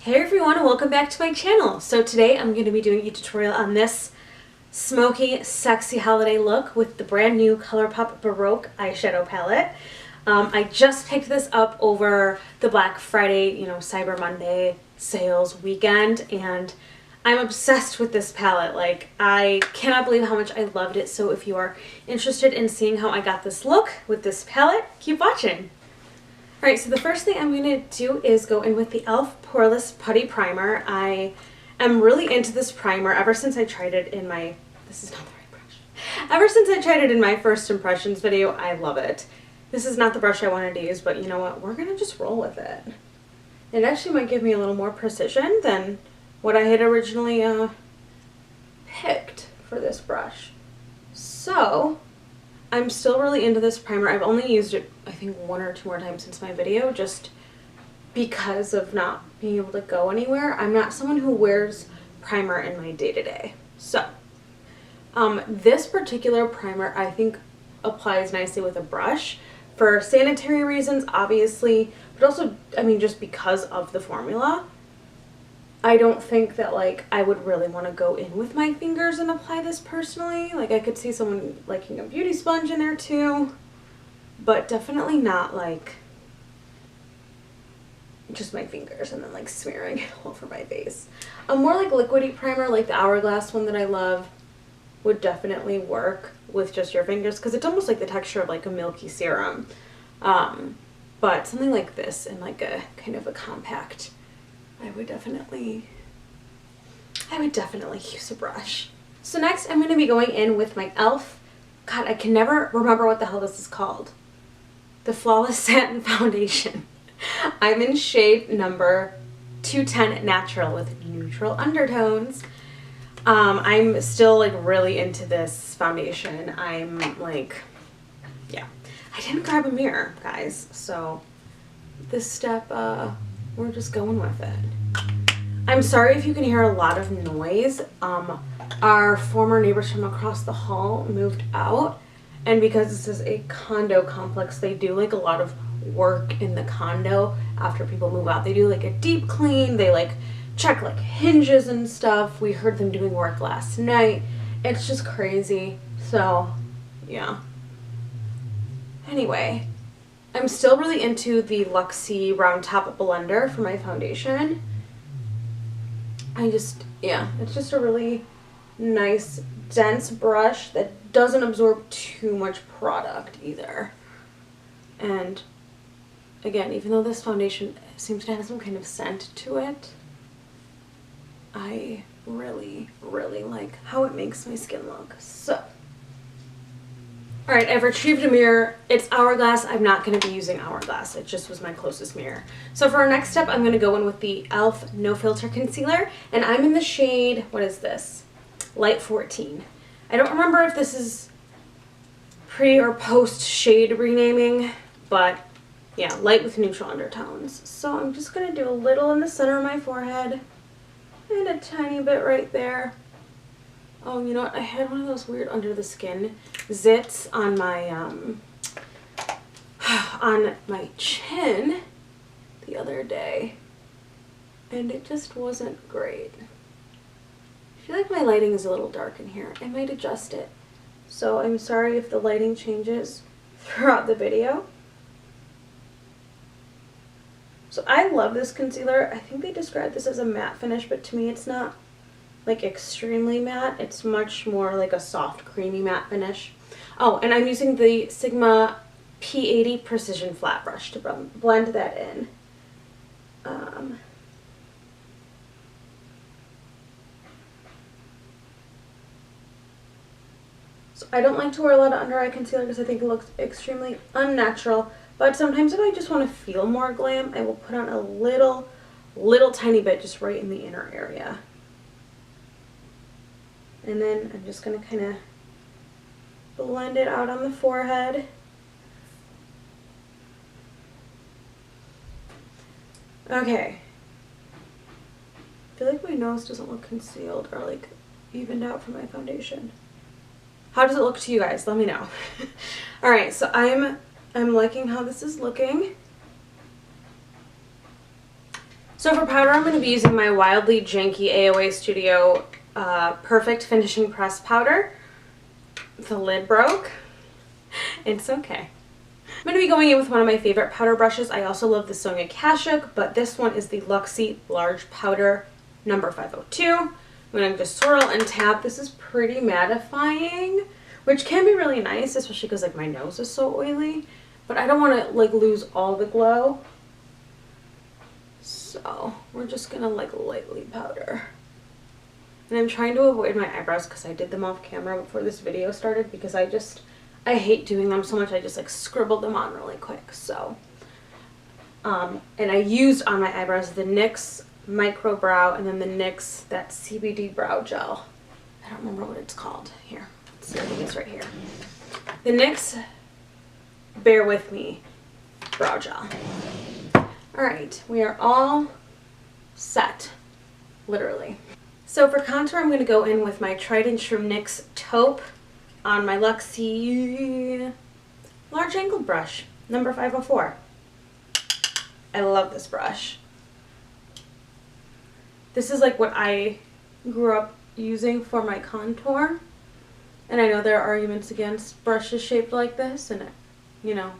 Hey everyone, and welcome back to my channel. So today I'm going to be doing a tutorial on this smoky, sexy holiday look with the brand new ColourPop Baroque eyeshadow palette. I just picked this up over the Black Friday, Cyber Monday sales weekend, and I'm obsessed with this palette. Like, I cannot believe how much I loved it. So if you are interested in seeing how I got this look with this palette, keep watching. Alright, so the first thing I'm going to do is go in with the e.l.f. Poreless Putty Primer. I am really into this primer ever since I tried it in my, this is not the right brush. Ever since I tried it in my first impressions video, I love it. This is not the brush I wanted to use, but you know what, we're going to just roll with it. It actually might give me a little more precision than what I had originally picked for this brush. So, I'm still really into this primer. I've only used it, I think, one or two more times since my video, just because of not being able to go anywhere. I'm not someone who wears primer in my day-to-day. So, this particular primer, I think, applies nicely with a brush for sanitary reasons, obviously, but also, I mean, just because of the formula. I don't think that, like, I would really want to go in with my fingers and apply this personally. Like, I could see someone liking a beauty sponge in there too, but definitely not, like, just my fingers and then, like, smearing it all over my face. A more, like, liquidy primer, like the Hourglass one that I love, would definitely work with just your fingers, because it's almost like the texture of, like, a milky serum. But something like this in, like, a kind of a compact, I would definitely use a brush. So next I'm going to be going in with my e.l.f. God, I can never remember what the hell this is called. The Flawless Satin Foundation. I'm in shade number 210 Natural with neutral undertones. I'm still, like, really into this foundation. I'm like, yeah. I didn't grab a mirror, guys, so this step, we're just going with it. I'm sorry if you can hear a lot of noise. Our former neighbors from across the hall moved out, and because this is a condo complex, they do, like, a lot of work in the condo after people move out. They do, like, a deep clean. They, like, check, like, hinges and stuff. We heard them doing work last night. It's just crazy. So, yeah. Anyway, I'm still really into the Luxie Round Top Blender for my foundation. It's just a really nice, dense brush that doesn't absorb too much product either. And again, even though this foundation seems to have some kind of scent to it, I really, really like how it makes my skin look. So, alright, I've retrieved a mirror. It's Hourglass. I'm not going to be using Hourglass. It just was my closest mirror. So for our next step, I'm going to go in with the e.l.f. No Filter Concealer. And I'm in the shade, what is this? Light 14. I don't remember if this is pre or post shade renaming, but yeah, light with neutral undertones. So I'm just going to do a little in the center of my forehead and a tiny bit right there. Oh, you know what? I had one of those weird under the skin zits on my chin the other day, and it just wasn't great. I feel like my lighting is a little dark in here. I might adjust it. So I'm sorry if the lighting changes throughout the video. So I love this concealer. I think they describe this as a matte finish, but to me it's not, like, extremely matte. It's much more like a soft, creamy matte finish. Oh, and I'm using the Sigma P80 Precision Flat Brush to blend that in. So I don't like to wear a lot of under eye concealer because I think it looks extremely unnatural, but sometimes if I just want to feel more glam, I will put on a little tiny bit just right in the inner area. And then I'm just going to kind of blend it out on the forehead. Okay. I feel like my nose doesn't look concealed or, like, evened out from my foundation. How does it look to you guys? Let me know. Alright, so I'm liking how this is looking. So for powder, I'm going to be using my wildly janky AOA Studio Perfect Finishing Press powder. The lid broke. It's okay. I'm going to be going in with one of my favorite powder brushes. I also love the Sonia Kashuk, but this one is the Luxie Large Powder number 502. I'm going to just swirl and tap. This is pretty mattifying, which can be really nice, especially because like my nose is so oily. But I don't want to like lose all the glow. So we're just going to like lightly powder. And I'm trying to avoid my eyebrows because I did them off camera before this video started because I hate doing them so much. I just like scribbled them on really quick. So, and I used on my eyebrows the NYX Micro Brow and then the NYX that CBD Brow Gel. I don't remember what it's called. Here, let's see, I think it's right here. The NYX Bear With Me Brow Gel. All right, we are all set, literally. So for contour, I'm going to go in with my tried and true NYX Taupe on my Luxie large angled brush, number 504. I love this brush. This is like what I grew up using for my contour. And I know there are arguments against brushes shaped like this, and you know,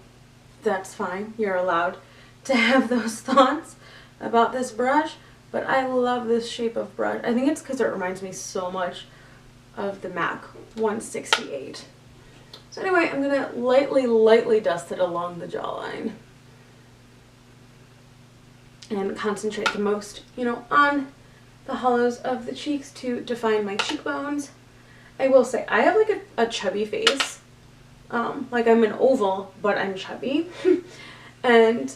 that's fine. You're allowed to have those thoughts about this brush. But I love this shape of brush. I think it's because it reminds me so much of the MAC 168. So anyway, I'm going to lightly dust it along the jawline. And concentrate the most, you know, on the hollows of the cheeks to define my cheekbones. I will say, I have like a chubby face. Like I'm an oval, but I'm chubby. And,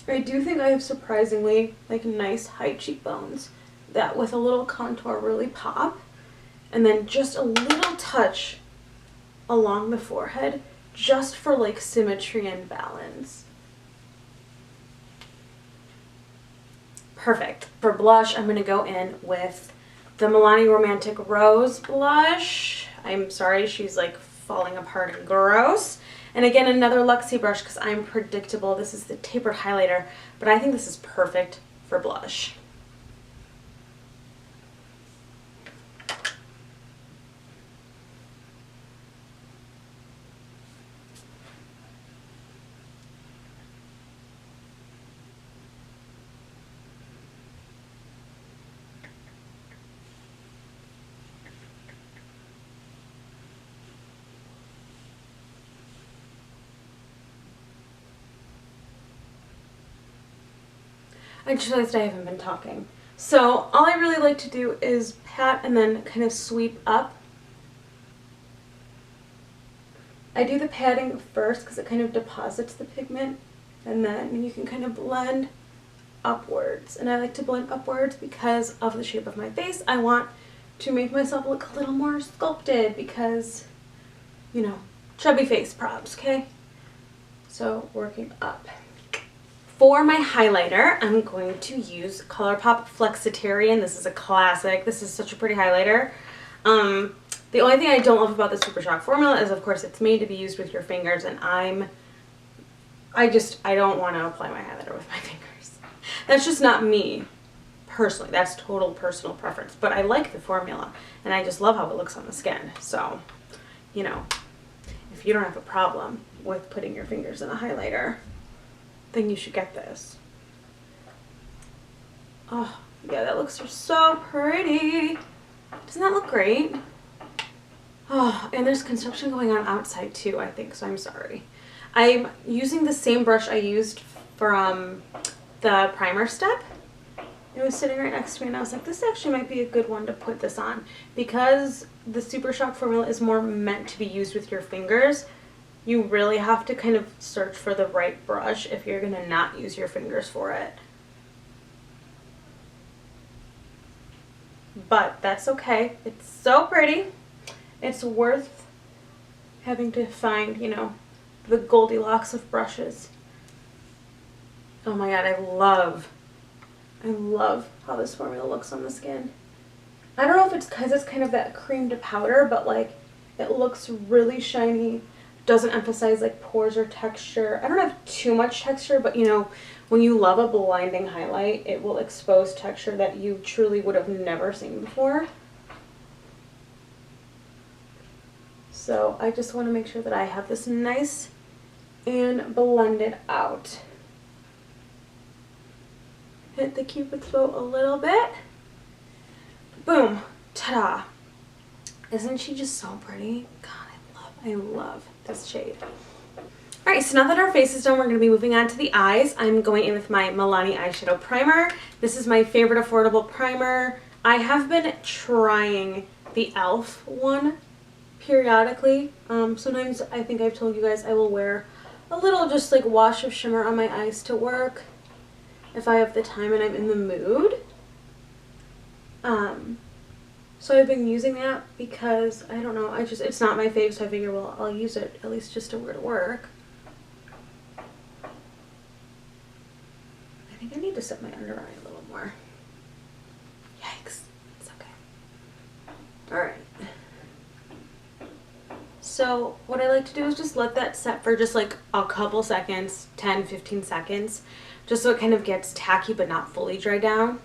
I do think I have surprisingly like nice high cheekbones that with a little contour really pop, and then just a little touch along the forehead just for like symmetry and balance. Perfect. For blush, I'm going to go in with the Milani Romantic Rose blush. I'm sorry, she's like falling apart and gross. And again, another Luxie brush because I'm predictable. This is the tapered highlighter, but I think this is perfect for blush. I just realized I haven't been talking. So all I really like to do is pat and then kind of sweep up. I do the patting first because it kind of deposits the pigment, and then you can kind of blend upwards. And I like to blend upwards because of the shape of my face. I want to make myself look a little more sculpted because, you know, chubby face props, okay? So working up. For my highlighter, I'm going to use ColourPop Flexitarian. This is a classic. This is such a pretty highlighter. The only thing I don't love about the Super Shock formula is, of course, it's made to be used with your fingers, and I don't want to apply my highlighter with my fingers. That's just not me, personally. That's total personal preference. But I like the formula, and I just love how it looks on the skin. So, you know, if you don't have a problem with putting your fingers in a highlighter, then you should get this. Oh, yeah, that looks so pretty. Doesn't that look great? Oh, and there's construction going on outside too, I think, so I'm sorry. I'm using the same brush I used from the primer step. It was sitting right next to me, and I was like, this actually might be a good one to put this on. Because the Super Shock formula is more meant to be used with your fingers, you really have to kind of search for the right brush if you're going to not use your fingers for it. But that's okay. It's so pretty. It's worth having to find, you know, the Goldilocks of brushes. Oh my god, I love how this formula looks on the skin. I don't know if it's because it's kind of that cream to powder, but like it looks really shiny. Doesn't emphasize like pores or texture. I don't have too much texture, but you know, when you love a blinding highlight, it will expose texture that you truly would have never seen before. So I just want to make sure that I have this nice and blended out. Hit the Cupid's bow a little bit. Boom. Ta-da. Isn't she just so pretty? God, I love this shade. Alright, so now that our face is done, we're going to be moving on to the eyes. I'm going in with my Milani eyeshadow primer. This is my favorite affordable primer. I have been trying the e.l.f. one periodically. Sometimes I think I've told you guys I will wear a little just like wash of shimmer on my eyes to work if I have the time and I'm in the mood. So I've been using that because, I don't know, it's not my fave, so I figure, well, I'll use it at least just to wear to work. I think I need to set my under eye a little more. Yikes. It's okay. Alright. So what I like to do is just let that set for just like a couple seconds, 10, 15 seconds, just so it kind of gets tacky but not fully dry down.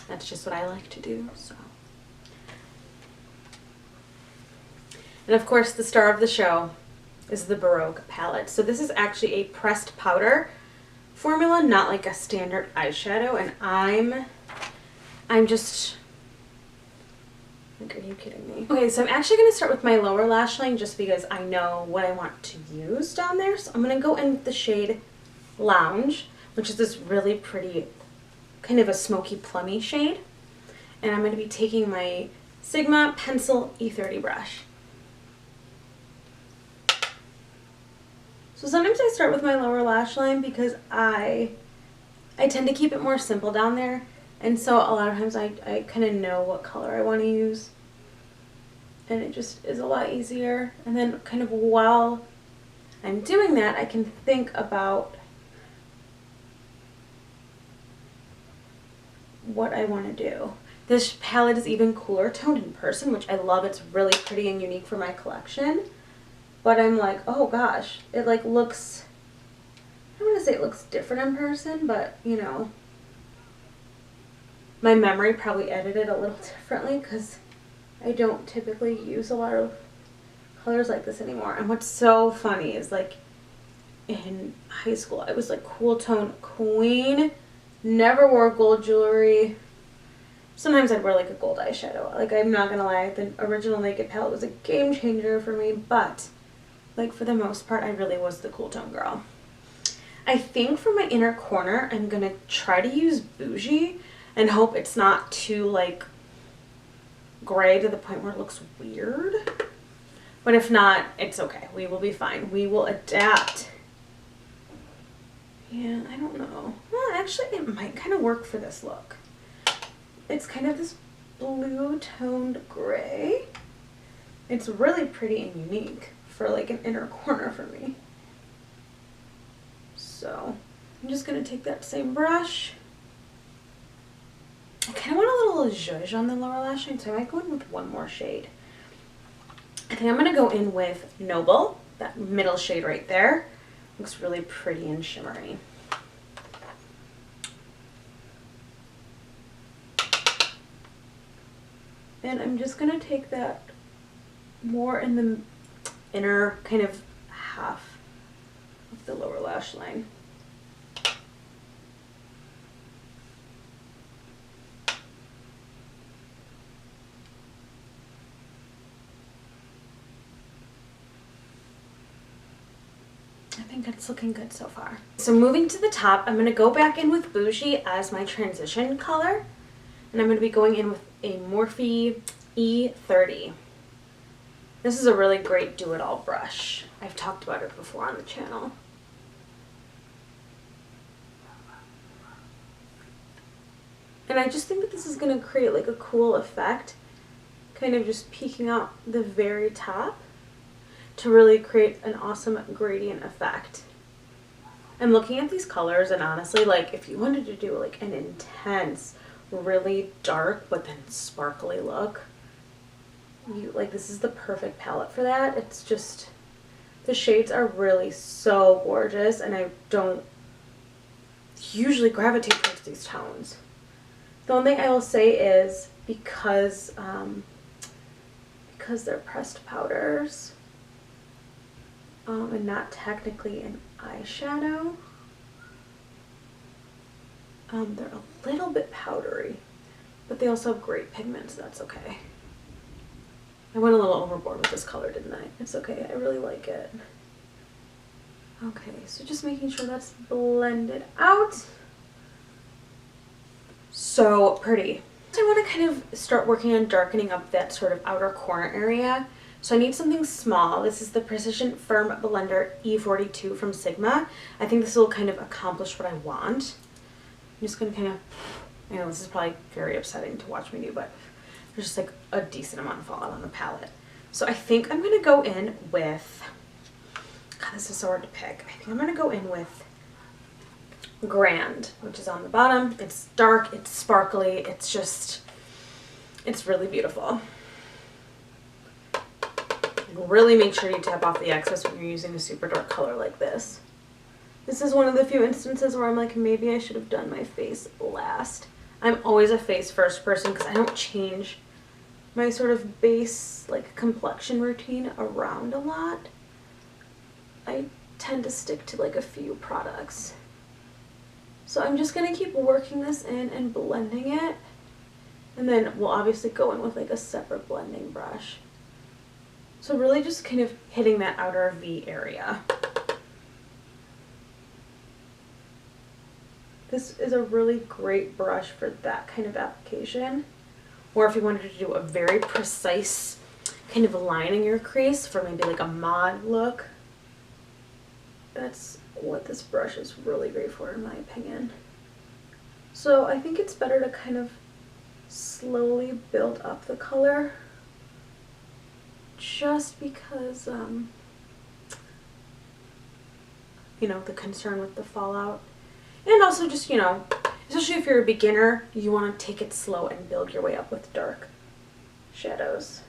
That's just what I like to do, so. And of course, the star of the show is the Baroque palette. So this is actually a pressed powder formula, not like a standard eyeshadow. And I'm just, like, are you kidding me? Okay, so I'm actually going to start with my lower lash line just because I know what I want to use down there. So I'm going to go in with the shade Lounge, which is this really pretty, kind of a smoky plummy shade. And I'm going to be taking my Sigma Pencil E30 brush. So sometimes I start with my lower lash line because I tend to keep it more simple down there. And so a lot of times I kind of know what color I want to use. And it just is a lot easier. And then kind of while I'm doing that, I can think about what I want to do. This palette is even cooler toned in person, which I love. It's really pretty and unique for my collection. But I'm like, oh gosh, it like looks, I don't want to say it looks different in person, but you know, my memory probably edited a little differently because I don't typically use a lot of colors like this anymore. And what's so funny is like in high school, I was like cool tone queen, never wore gold jewelry. Sometimes I'd wear like a gold eyeshadow. Like, I'm not gonna lie, the original Naked palette was a game changer for me, but like for the most part, I really was the cool tone girl. I think for my inner corner, I'm gonna try to use Bougie and hope it's not too like gray to the point where it looks weird. But if not, it's okay. We will be fine. We will adapt. Yeah, I don't know. Well, actually, it might kind of work for this look. It's kind of this blue toned gray. It's really pretty and unique for like an inner corner for me. So I'm just going to take that same brush. I kind of want a little zhuzh on the lower lash line, so I might go in with one more shade. I think I'm going to go in with Noble, that middle shade right there. Looks really pretty and shimmery. And I'm just going to take that more in the inner kind of half of the lower lash line. I think it's looking good so far. So moving to the top, I'm going to go back in with Bougie as my transition color. And I'm going to be going in with a Morphe E30. This is a really great do-it-all brush. I've talked about it before on the channel. And I just think that this is going to create like a cool effect, kind of just peeking out the very top to really create an awesome gradient effect. I'm looking at these colors, and honestly, like if you wanted to do like an intense, really dark but then sparkly look, you like, this is the perfect palette for that. It's just, the shades are really so gorgeous, and I don't usually gravitate towards these tones. The only thing I will say is because they're pressed powders and not technically an eyeshadow, they're a little bit powdery, but they also have great pigment, so that's okay. I went a little overboard with this color, didn't I? It's okay, I really like it. Okay, so just making sure that's blended out. So pretty. I want to kind of start working on darkening up that sort of outer corner area. So I need something small. This is the Precision Firm Blender E42 from Sigma. I think this will kind of accomplish what I want. I'm just going to kind of, I know this is probably very upsetting to watch me do, but there's just like a decent amount of fallout on the palette. So I think I'm going to go in with, God, this is so hard to pick. I think I'm going to go in with Grand, which is on the bottom. It's dark, it's sparkly, it's just, it's really beautiful. Really make sure you tap off the excess when you're using a super dark color like this. This is one of the few instances where I'm like, maybe I should have done my face last. I'm always a face first person because I don't change my sort of base like complexion routine around a lot. I tend to stick to like a few products. So I'm just going to keep working this in and blending it. And then we'll obviously go in with like a separate blending brush. So really just kind of hitting that outer V area. This is a really great brush for that kind of application. Or if you wanted to do a very precise kind of line in your crease for maybe like a mod look. That's what this brush is really great for in my opinion. So I think it's better to kind of slowly build up the color just because, you know, the concern with the fallout. And also just, you know, especially if you're a beginner, you want to take it slow and build your way up with dark shadows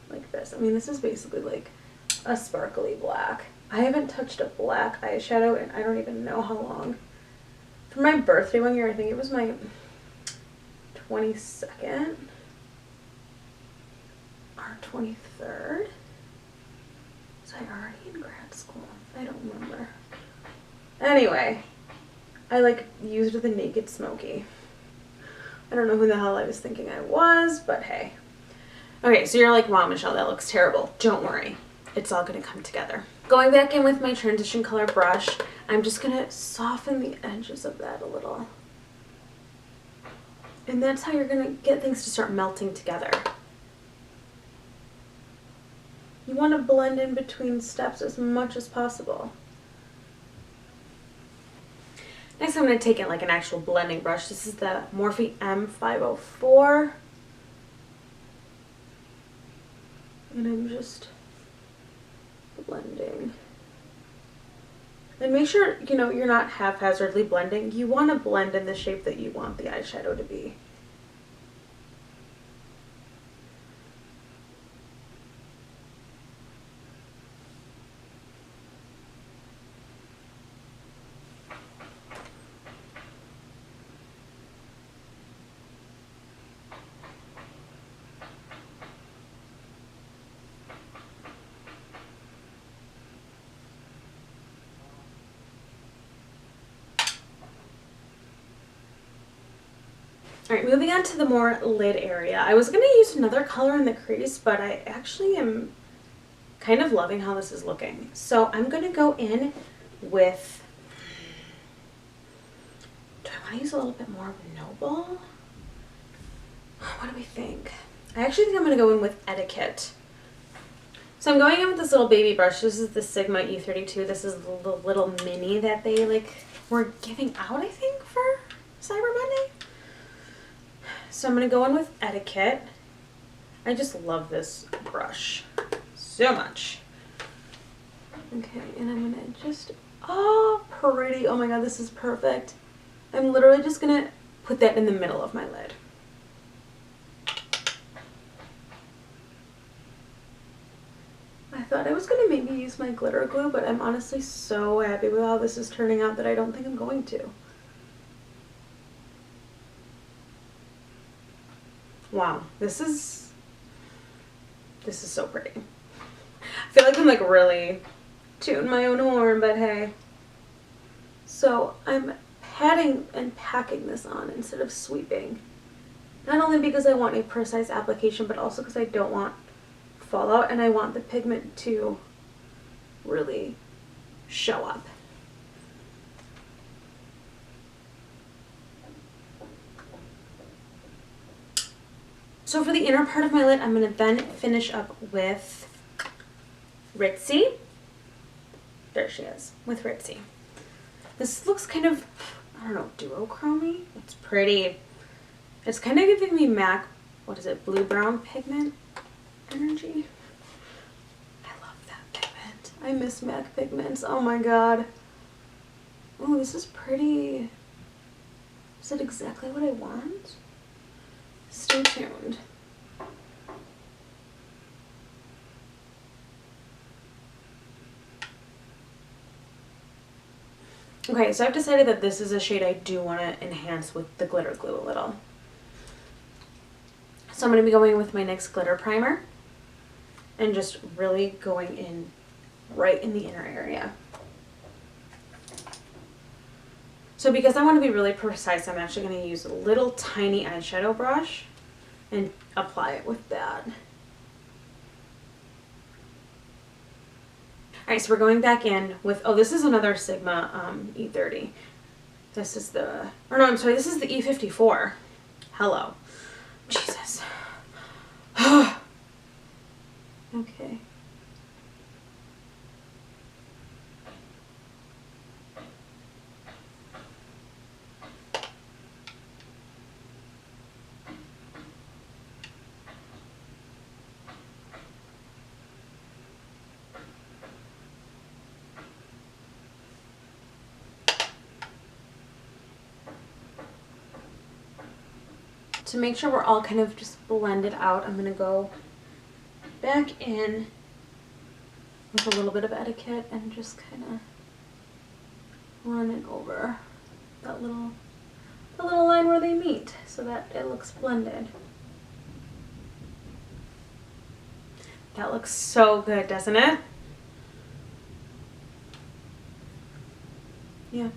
like this. I mean, this is basically like a sparkly black. I haven't touched a black eyeshadow and I don't even know how long. For my birthday one year, I think it was my 22nd or 23rd. Was I already in grad school? I don't remember. Anyway, I like used the Naked Smoky. I don't know who the hell I was thinking I was, but hey. Okay, so you're like, wow, Michelle, that looks terrible. Don't worry. It's all going to come together. Going back in with my transition color brush, I'm just going to soften the edges of that a little. And that's how you're going to get things to start melting together. You want to blend in between steps as much as possible. Next I'm going to take in like an actual blending brush. This is the Morphe M504. And I'm just blending. And make sure, you know, you're not haphazardly blending. You want to blend in the shape that you want the eyeshadow to be. Alright, moving on to the more lid area. I was going to use another color in the crease, but I actually am kind of loving how this is looking. So I'm going to go in with, do I want to use a little bit more of Noble? What do we think? I actually think I'm going to go in with Etiquette. So I'm going in with this little baby brush. This is the Sigma E32. This is the little mini that they like were giving out, I think, for Cyber Monday. So I'm going to go in with Etiquette. I just love this brush so much. Okay, and I'm going to just, oh, pretty. Oh my god, this is perfect. I'm literally just going to put that in the middle of my lid. I thought I was going to maybe use my glitter glue, but I'm honestly so happy with how this is turning out that I don't think I'm going to. Wow, this is so pretty. I feel like I'm like really tooting my own horn, but hey. So I'm patting and packing this on instead of sweeping. Not only because I want a precise application, but also because I don't want fallout and I want the pigment to really show up. So for the inner part of my lid, I'm going to then finish up with Ritzy. There she is, with Ritzy. This looks kind of, I don't know, duochrome-y. It's pretty. It's kind of giving me MAC, what is it, blue-brown pigment energy. I love that pigment. I miss MAC pigments. Oh my god. Oh, this is pretty. Is that exactly what I want? Stay tuned. Okay, so I've decided that this is a shade I do want to enhance with the glitter glue a little. So I'm going to be going with my NYX glitter primer and just really going in right in the inner area. So because I want to be really precise, I'm actually going to use a little tiny eyeshadow brush and apply it with that. Alright, so we're going back in with, oh, this is another Sigma E30. This is the, or no, I'm sorry, this is the E54. Hello. Jesus. Okay. To make sure we're all kind of just blended out, I'm going to go back in with a little bit of etiquette and just kind of run it over that little, the little line where they meet so that it looks blended. That looks so good, doesn't it? Yeah,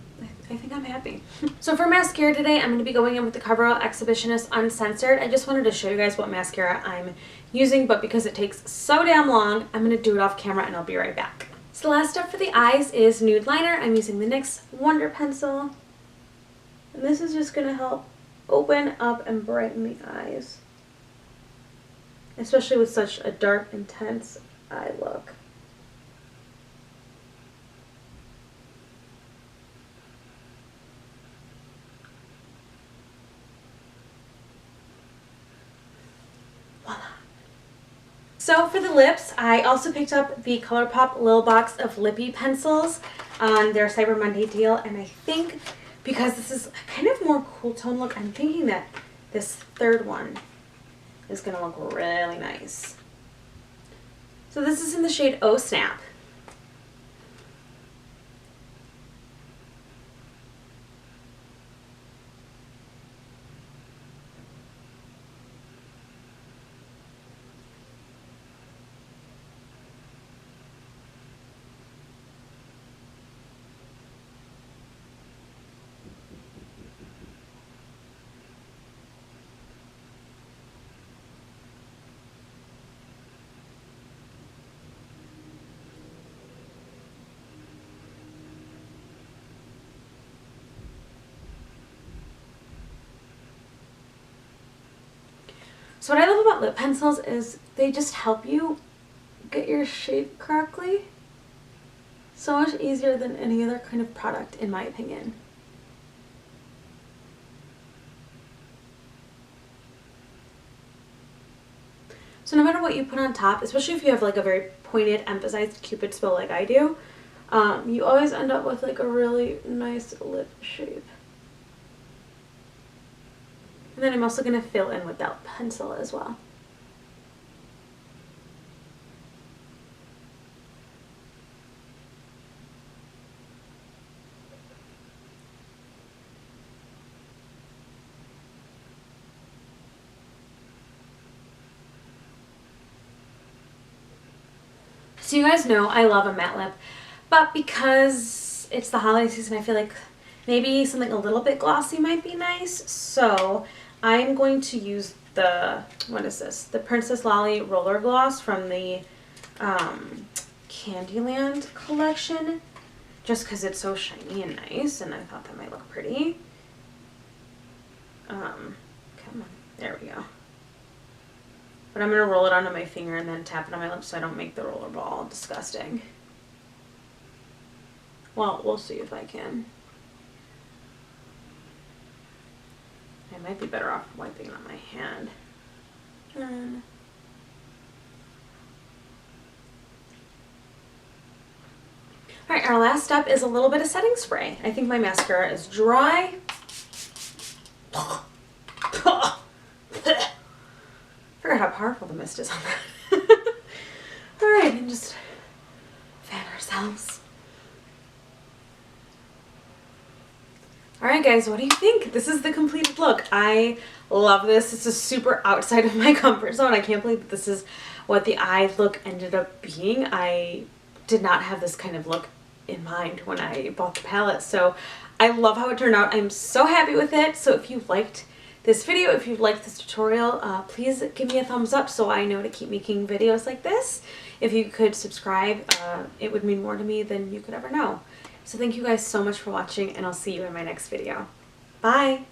I think I'm happy. So for mascara today, I'm going to be going in with the CoverGirl Exhibitionist Uncensored. I just wanted to show you guys what mascara I'm using, but because it takes so damn long, I'm going to do it off camera and I'll be right back. So the last step for the eyes is nude liner. I'm using the NYX Wonder Pencil. And this is just going to help open up and brighten the eyes, especially with such a dark, intense eye look. So for the lips, I also picked up the ColourPop Lil Box of Lippy pencils on their Cyber Monday deal, and I think because this is kind of more cool tone look, I'm thinking that this third one is going to look really nice. So this is in the shade Oh Snap. So what I love about lip pencils is they just help you get your shape correctly. So much easier than any other kind of product, in my opinion. So no matter what you put on top, especially if you have like a very pointed, emphasized Cupid's bow like I do, you always end up with like a really nice lip shape. And then I'm also going to fill in with that pencil as well. So you guys know I love a matte lip, but because it's the holiday season, I feel like maybe something a little bit glossy might be nice. So I'm going to use the, what is this? The Princess Lolly Roller Gloss from the Candyland collection, just because it's so shiny and nice, and I thought that might look pretty. Come on, there we go. But I'm going to roll it onto my finger and then tap it on my lips so I don't make the roller ball disgusting. Well, we'll see if I can. I might be better off wiping it on my hand. Alright, our last step is a little bit of setting spray. I think my mascara is dry. Forgot how powerful the mist is on that. Alright, and just fan ourselves. Alright guys, what do you think? This is the completed look. I love this. This is super outside of my comfort zone. I can't believe that this is what the eye look ended up being. I did not have this kind of look in mind when I bought the palette. So I love how it turned out. I'm so happy with it. So if you liked this video, if you liked this tutorial, please give me a thumbs up so I know to keep making videos like this. If you could subscribe, it would mean more to me than you could ever know. So thank you guys so much for watching, and I'll see you in my next video. Bye!